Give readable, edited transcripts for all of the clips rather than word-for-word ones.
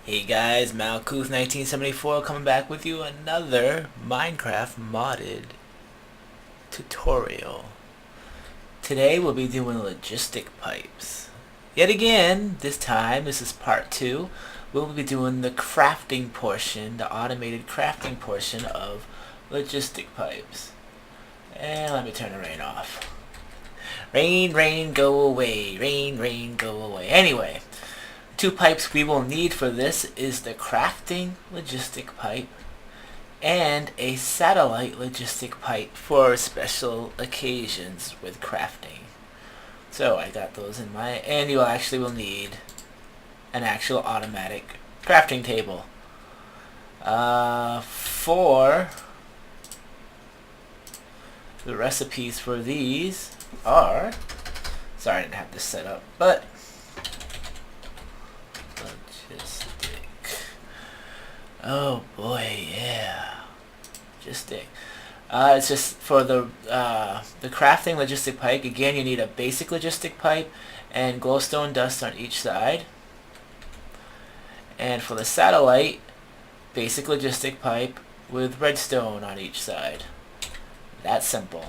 Hey guys, Malkuths 1974 coming back with you another Minecraft modded tutorial. Today we'll be doing logistic pipes. Yet again, this is part 2, we'll be doing the crafting portion, the automated crafting portion of logistic pipes. And let me turn the rain off. Rain, rain, go away. Rain, rain, go away. Anyway, two pipes we will need for this is the crafting logistic pipe and a satellite logistic pipe for special occasions with crafting. So I got those in my, and you actually will need an actual automatic crafting table. For the recipes for these are, sorry I didn't have this set up, but oh boy, yeah. Logistic. It's just for the crafting logistic pipe. Again, you need a basic logistic pipe and glowstone dust on each side. And for the satellite, basic logistic pipe with redstone on each side. That's simple.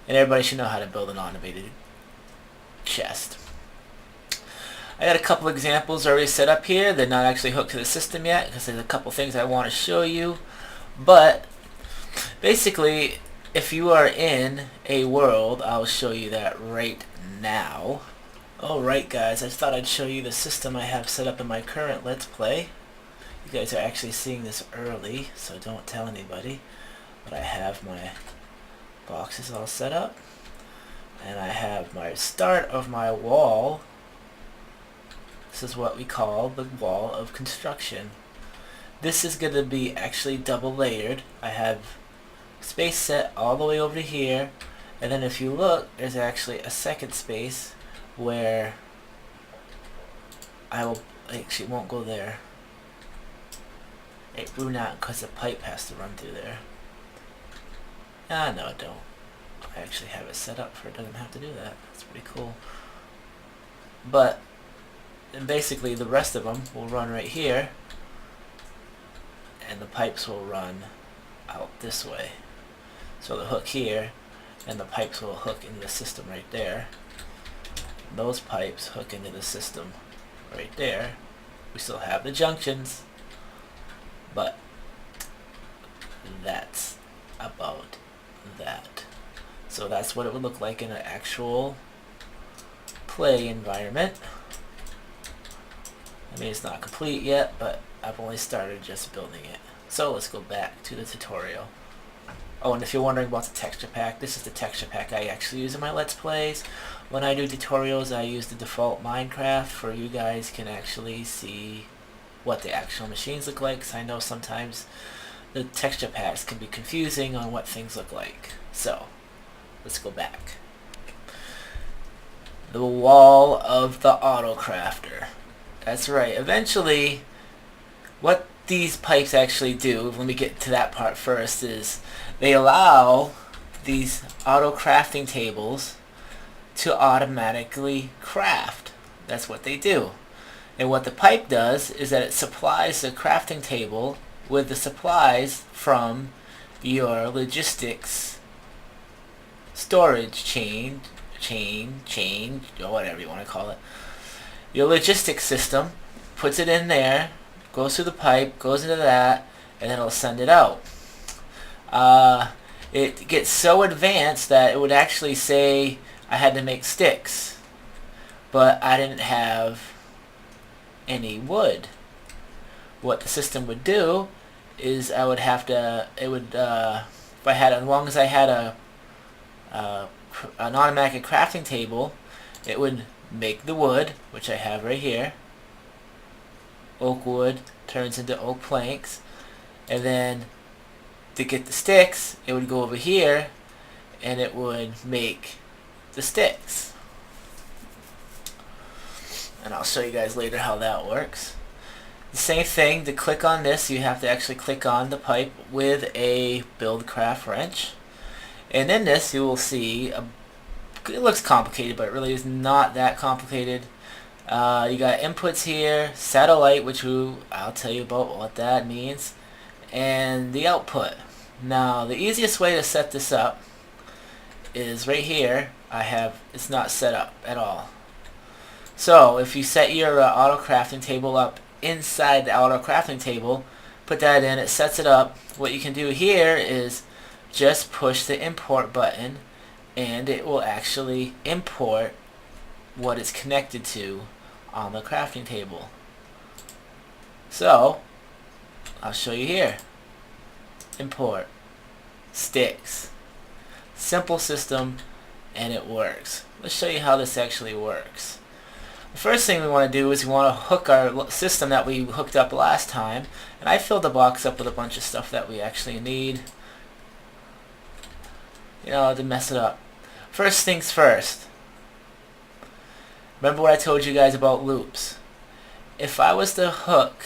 And everybody should know how to build an automated chest. I got a couple examples already set up here. They're not actually hooked to the system yet because there's a couple things I want to show you. But basically, if you are in a world, I'll show you that right now. Alright guys, I thought I'd show you the system I have set up in my current Let's Play. You guys are actually seeing this early, so don't tell anybody. But I have my boxes all set up. And I have my start of my wall. This is what we call the wall of construction. This is going to be actually double layered. I have space set all the way over to here, and then if you look, there's actually a second space where I will actually won't go there. It will not, because the pipe has to run through there. No, it don't. I actually have it set up for it doesn't have to do that. That's pretty cool. But and basically the rest of them will run right here, and the pipes will run out this way. So the hook here, and the pipes will hook into the system right there. Those pipes hook into the system right there. We still have the junctions, but that's about that. So that's what it would look like in an actual play environment. I mean, it's not complete yet, but I've only started just building it. So let's go back to the tutorial. Oh, and if you're wondering about the texture pack, this is the texture pack I actually use in my Let's Plays. When I do tutorials, I use the default Minecraft for you guys can actually see what the actual machines look like, because I know sometimes the texture packs can be confusing on what things look like. So, let's go back. The wall of the AutoCrafter. That's right. Eventually, what these pipes actually do, let me get to that part first, is they allow these auto crafting tables to automatically craft. That's what they do. And what the pipe does is that it supplies the crafting table with the supplies from your logistics storage chain, or whatever you want to call it. Your logistics system puts it in there, goes through the pipe, goes into that, and then it'll send it out. It gets so advanced that it would actually say I had to make sticks, but I didn't have any wood. What the system would do is I would have to, it would, if I had, as long as I had an automatic crafting table, it would make the wood, which I have right here. Oak wood turns into oak planks, and then to get the sticks, it would go over here, and it would make the sticks. And I'll show you guys later how that works. The same thing, to click on this, you have to actually click on the pipe with a Buildcraft wrench. And in this, you will see it looks complicated, but it really is not that complicated. You got inputs here, satellite, which I'll tell you about what that means, and the output. Now the easiest way to set this up is right here. It's not set up at all. So if you set your AutoCrafting table up inside the AutoCrafting table, put that in, it sets it up. What you can do here is just push the import button and it will actually import what it's connected to on the crafting table. So I'll show you here. Import sticks. Simple system, and it works. Let's show you how this actually works. The first thing we want to do is we want to hook our system that we hooked up last time, and I filled the box up with a bunch of stuff that we actually need, to mess it up. First things first. Remember what I told you guys about loops. If I was to hook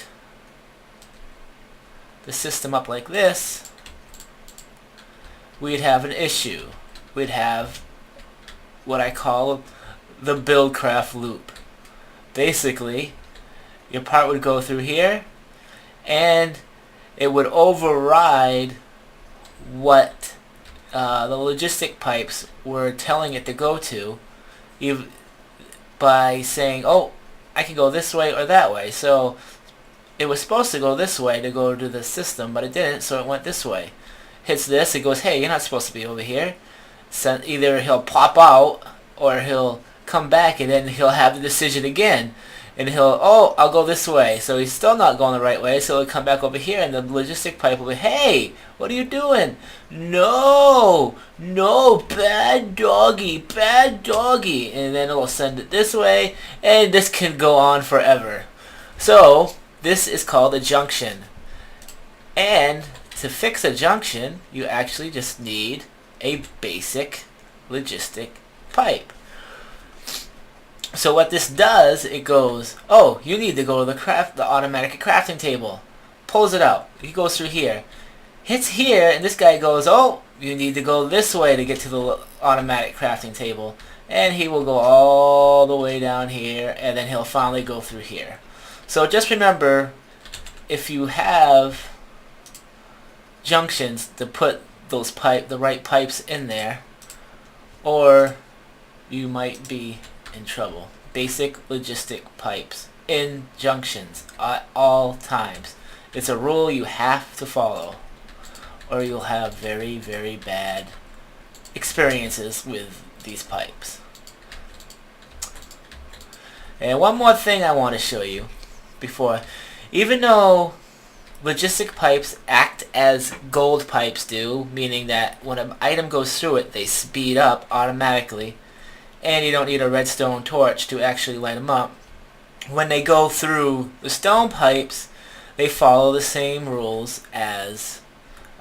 the system up like this, we'd have an issue. We'd have what I call the buildcraft loop. Basically, your part would go through here and it would override what the logistic pipes were telling it to go to, by saying, oh, I can go this way or that way. So it was supposed to go this way to go to the system, but it didn't, so it went this way. Hits this, it goes, hey, you're not supposed to be over here. So either he'll pop out or he'll come back, and then he'll have the decision again, and I'll go this way. So he's still not going the right way, so he'll come back over here, and the logistic pipe will be, hey, what are you doing? No, bad doggy, and then it'll send it this way, and this can go on forever. So this is called a junction, and to fix a junction, you actually just need a basic logistic pipe. So what this does, it goes, oh, you need to go to the automatic crafting table. Pulls it out. He goes through here. Hits here, and this guy goes, oh, you need to go this way to get to the automatic crafting table. And he will go all the way down here, and then he'll finally go through here. So just remember, if you have junctions, to put the right pipes in there, or you might be in trouble. Basic logistic pipes in junctions at all times. It's a rule you have to follow, or you'll have very, very bad experiences with these pipes. And one more thing I want to show you before, even though logistic pipes act as gold pipes do, meaning that when an item goes through it, they speed up automatically, and you don't need a redstone torch to actually light them up. When they go through the stone pipes, they follow the same rules as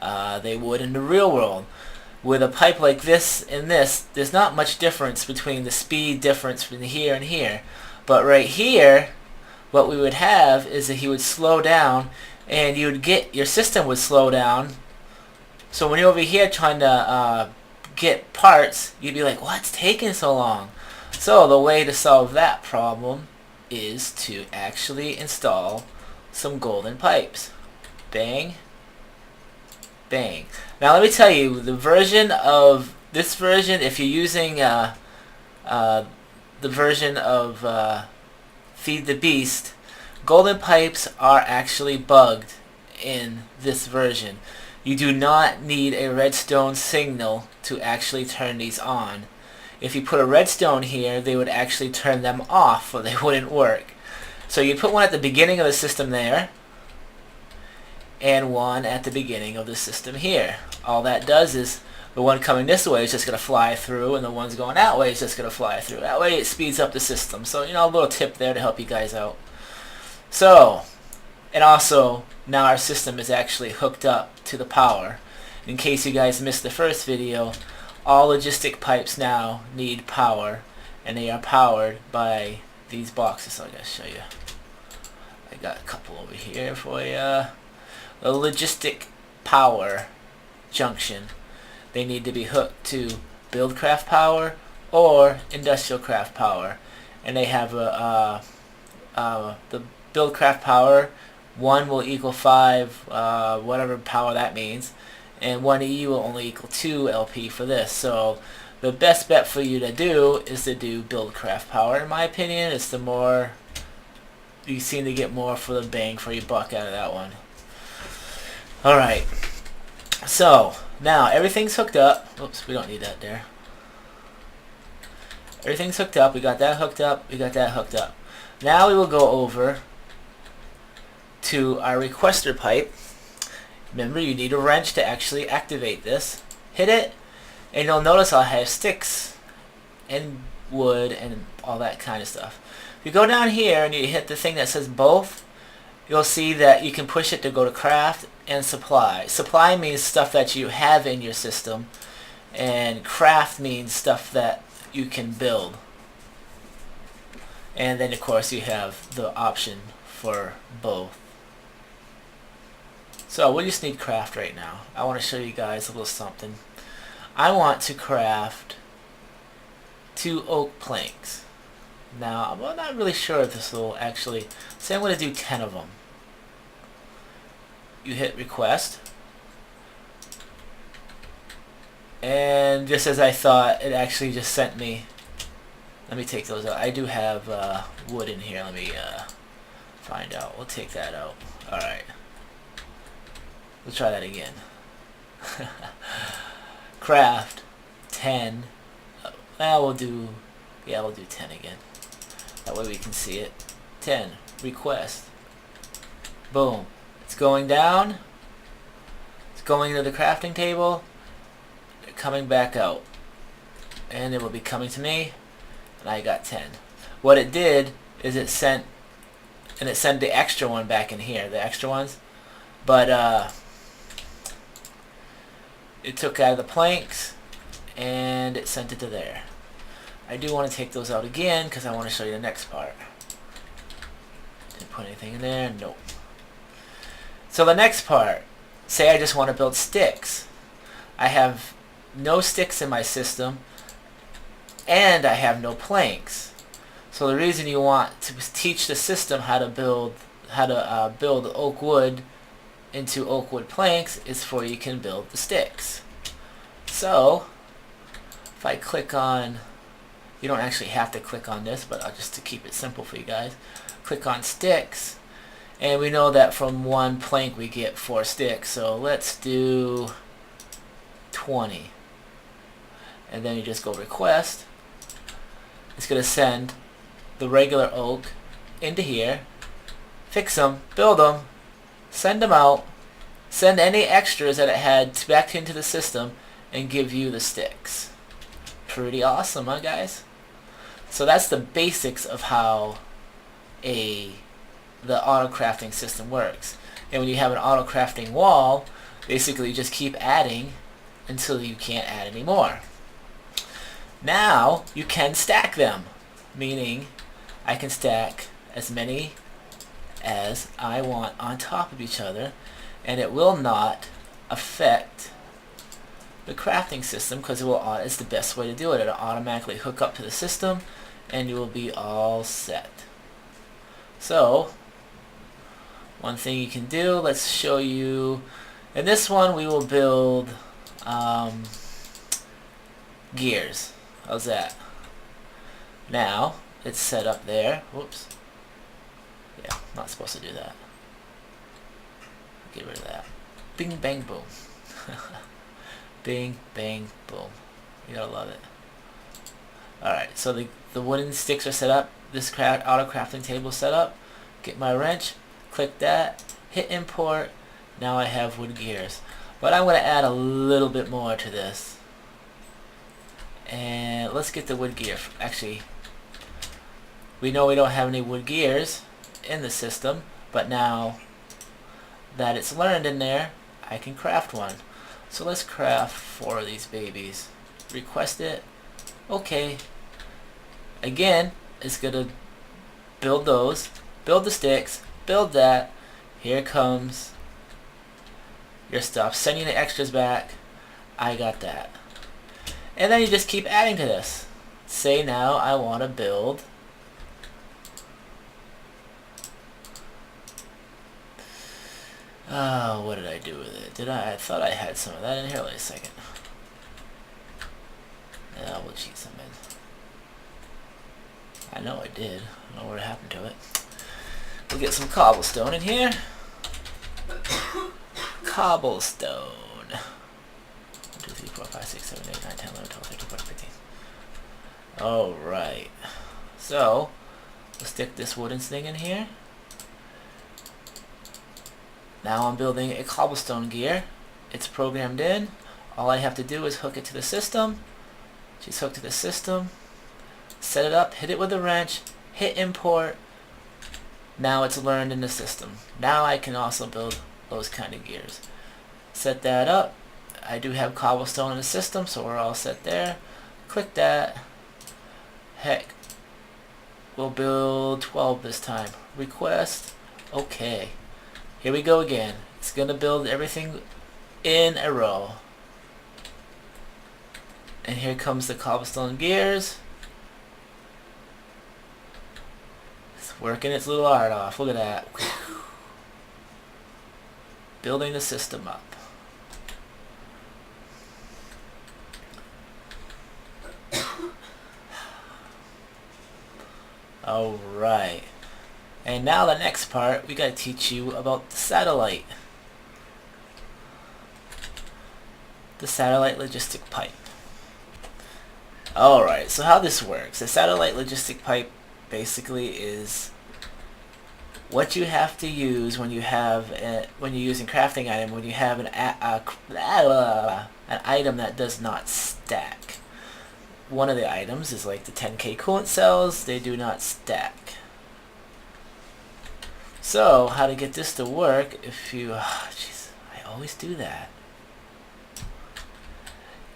they would in the real world. With a pipe like this and this, there's not much difference between the speed difference between here and here. But right here, what we would have is that he would slow down, and your system would slow down. So when you're over here trying to get parts, you'd be like, what's taking so long? So the way to solve that problem is to actually install some golden pipes. Bang, bang. Now let me tell you, this version, if you're using the version of Feed the Beast, golden pipes are actually bugged in this version. You do not need a redstone signal to actually turn these on. If you put a redstone here, they would actually turn them off, or they wouldn't work. So you put one at the beginning of the system there, and one at the beginning of the system here. All that does is the one coming this way is just going to fly through, and the one's going that way is just going to fly through. That way it speeds up the system. So, a little tip there to help you guys out. So, and also, now our system is actually hooked up to the power. In case you guys missed the first video, all logistic pipes now need power, and they are powered by these boxes. So I gotta show you. I got a couple over here for you. The logistic power junction. They need to be hooked to buildcraft power or industrial craft power. and they have the build craft power. 1 will equal 5, whatever power that means, and 1E will only equal 2 LP for this. So the best bet for you to do is to do build craft power. In my opinion, it's the more you seem to get more for the bang for your buck out of that one. Alright, so now everything's hooked up. Oops, we don't need that there. Everything's hooked up. We got that hooked up. We got that hooked up. Now we will go over to our requester pipe. Remember, you need a wrench to actually activate this. Hit it, and you'll notice I'll have sticks and wood and all that kind of stuff. If you go down here and you hit the thing that says both, you'll see that you can push it to go to craft and supply. Supply means stuff that you have in your system, and craft means stuff that you can build. And then of course you have the option for both. So we just need craft right now. I want to show you guys a little something. I want to craft 2 oak planks. Now I'm not really sure if this will actually, say I'm going to do 10 of them. You hit request, and just as I thought, it actually just sent me. Let me take those out. I do have wood in here. Let me find out. We'll take that out. Alright. We'll try that again. Craft 10. We'll do 10 again. That way we can see it. 10. Request. Boom. It's going down. It's going to the crafting table. They're coming back out. And it will be coming to me. And I got 10. What it did is it sent the extra one back in here, the extra ones. But it took out of the planks and it sent it to there. I do want to take those out again because I want to show you the next part. Didn't put anything in there? Nope. So the next part, say I just want to build sticks. I have no sticks in my system, and I have no planks. So the reason you want to teach the system how to build oak wood into oak wood planks is for you can build the sticks. So if I click on, you don't actually have to click on this, but just to keep it simple for you guys, click on sticks, and we know that from 1 plank we get 4 sticks. So let's do 20, and then you just go request. It's going to send the regular oak into here, fix them, build them, send them out, send any extras that it had back into the system, and give you the sticks. Pretty awesome, huh guys? So that's the basics of how the auto-crafting system works. And when you have an auto-crafting wall, basically you just keep adding until you can't add anymore. Now you can stack them, meaning I can stack as many as I want on top of each other, and it will not affect the crafting system because it's the best way to do it. It'll automatically hook up to the system and you will be all set. So one thing you can do, let's show you. In this one we will build gears. How's that? Now it's set up there. Whoops. Yeah, not supposed to do that. Get rid of that. Bing, bang, boom. Bing, bang, boom. You gotta love it. Alright, so the wooden sticks are set up. This auto crafting table is set up. Get my wrench, click that, hit import. Now I have wood gears. But I'm going to add a little bit more to this. And let's get the wood gear. Actually, we know we don't have any wood gears in the system, but now that it's learned in there, I can craft one. So let's craft 4 of these babies. Request it. Okay. Again, it's going to build those, build the sticks, build that. Here comes your stuff. Send you the extras back. I got that. And then you just keep adding to this. Say now I want to build Oh, what did I do with it? Did I thought I had some of that in here. Wait a second. Yeah, we'll cheat some in. I know I did. I don't know what happened to it. We'll get some cobblestone in here. Cobblestone. 1, 2, 3, 4, 5, 6, 7, 8, 9, 10, 11, 12, 13, 14, 15. Alright. So, we'll stick this wooden thing in here. Now I'm building a cobblestone gear. It's programmed in. All I have to do is hook it to the system. She's hooked to the system. Set it up, hit it with a wrench, hit import. Now it's learned in the system. Now I can also build those kind of gears. Set that up. I do have cobblestone in the system, so we're all set there. Click that. Heck, we'll build 12 this time. Request. Okay. Here we go again. It's going to build everything in a row. And here comes the cobblestone gears. It's working its little art off. Look at that. Building the system up. Alright. And now the next part, we gotta teach you about the satellite. The satellite logistic pipe. Alright, so how this works. The satellite logistic pipe basically is what you have to use when you have when you're using crafting item, when you have an item that does not stack. One of the items is like the 10K coolant cells. They do not stack. So how to get this to work? If you, jeez, I always do that.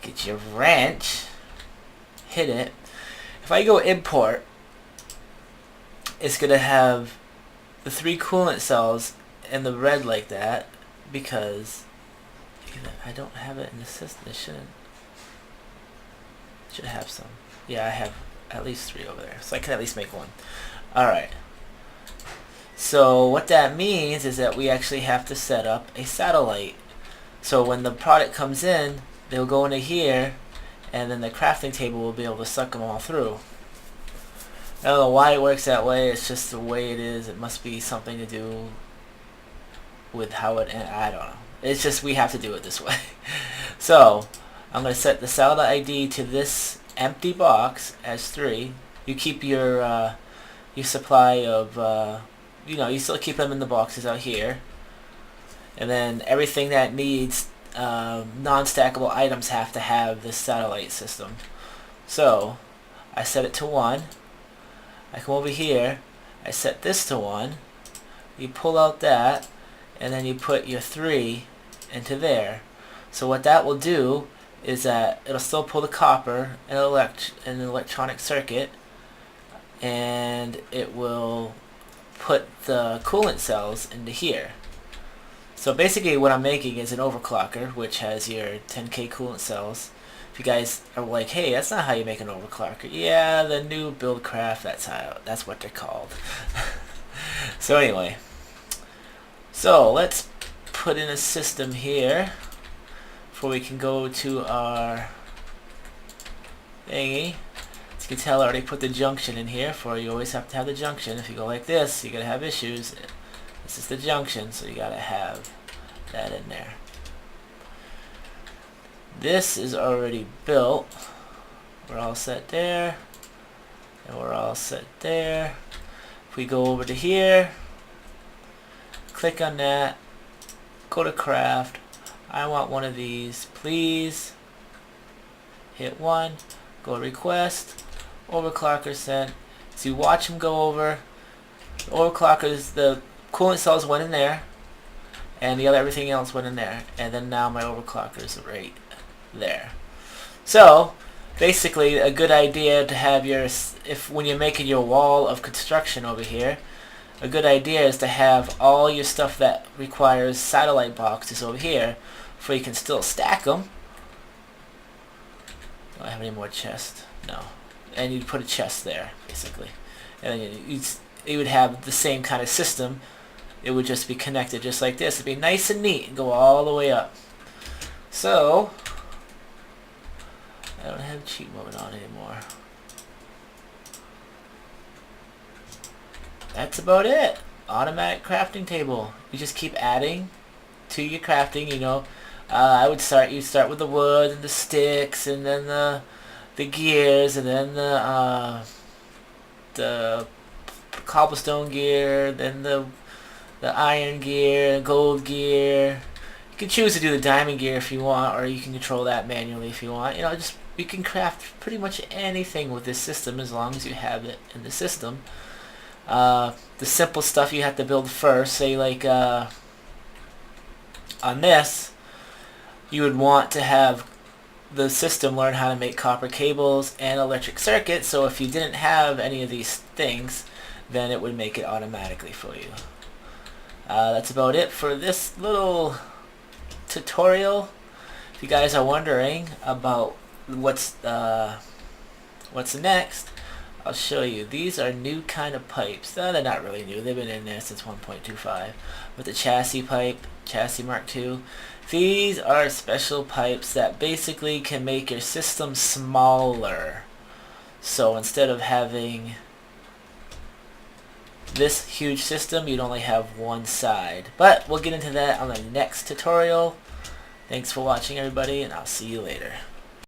Get your wrench, hit it. If I go import, it's gonna have the 3 coolant cells in the red like that because I don't have it in the system. It shouldn't. Should have some. Yeah, I have at least 3 over there, so I can at least make one. Alright. So what that means is that we actually have to set up a satellite. So when the product comes in, they'll go into here, and then the crafting table will be able to suck them all through. I don't know why it works that way. It's just the way it is. It must be something to do with how it... I don't know. It's just we have to do it this way. So I'm going to set the satellite ID to this empty box as 3. You keep your supply of, you know, you still keep them in the boxes out here. And then everything that needs non-stackable items have to have this satellite system. So I set it to 1. I come over here. I set this to 1. You pull out that, and then you put your 3 into there. So what that will do is that it'll still pull the copper and an electronic circuit, and it will put the coolant cells into here. So basically what I'm making is an overclocker, which has your 10K coolant cells. If you guys are like, hey, that's not how you make an overclocker. Yeah, the new Buildcraft, that's what they're called. So anyway, so let's put in a system here before we can go to our thingy. As you can tell, I already put the junction in here. For you always have to have the junction. If you go like this, you're gonna have issues. This is the junction, so you gotta have that in there. This is already built. We're all set there, and we're all set there. If we go over to here, click on that, go to craft. I want one of these, please. Hit 1, go request, overclocker sent. So you watch them go over. The overclockers, the coolant cells went in there, and the other everything else went in there, and then now my overclocker is right there. So basically, a good idea to have your, when you're making your wall of construction over here, a good idea is to have all your stuff that requires satellite boxes over here, so you can still stack them. Do I have any more chests? No. And you'd put a chest there, basically, and then you would have the same kind of system it would just be connected just like this. It'd be nice and neat and go all the way up. So, I don't have cheat mode on anymore. That's about it. Automatic crafting table. You just keep adding to your crafting, you know. You'd start with the wood and the sticks and then the gears and then the cobblestone gear, then the iron gear, gold gear. You can choose to do the diamond gear if you want, or you can control that manually if you want. You know, just you can craft pretty much anything with this system as long as you have it in the system. The simple stuff you have to build first, say like on this, you would want to have the system learn how to make copper cables and electric circuits, so if you didn't have any of these things, then it would make it automatically for you. That's about it for this little tutorial. If you guys are wondering about what's next, I'll show you. These are new kind of pipes. They're not really new. They've been in there since 1.25. With the chassis pipe, chassis Mark II. These are special pipes that basically can make your system smaller. So instead of having this huge system, you'd only have one side. But we'll get into that on the next tutorial. Thanks for watching, everybody, and I'll see you later.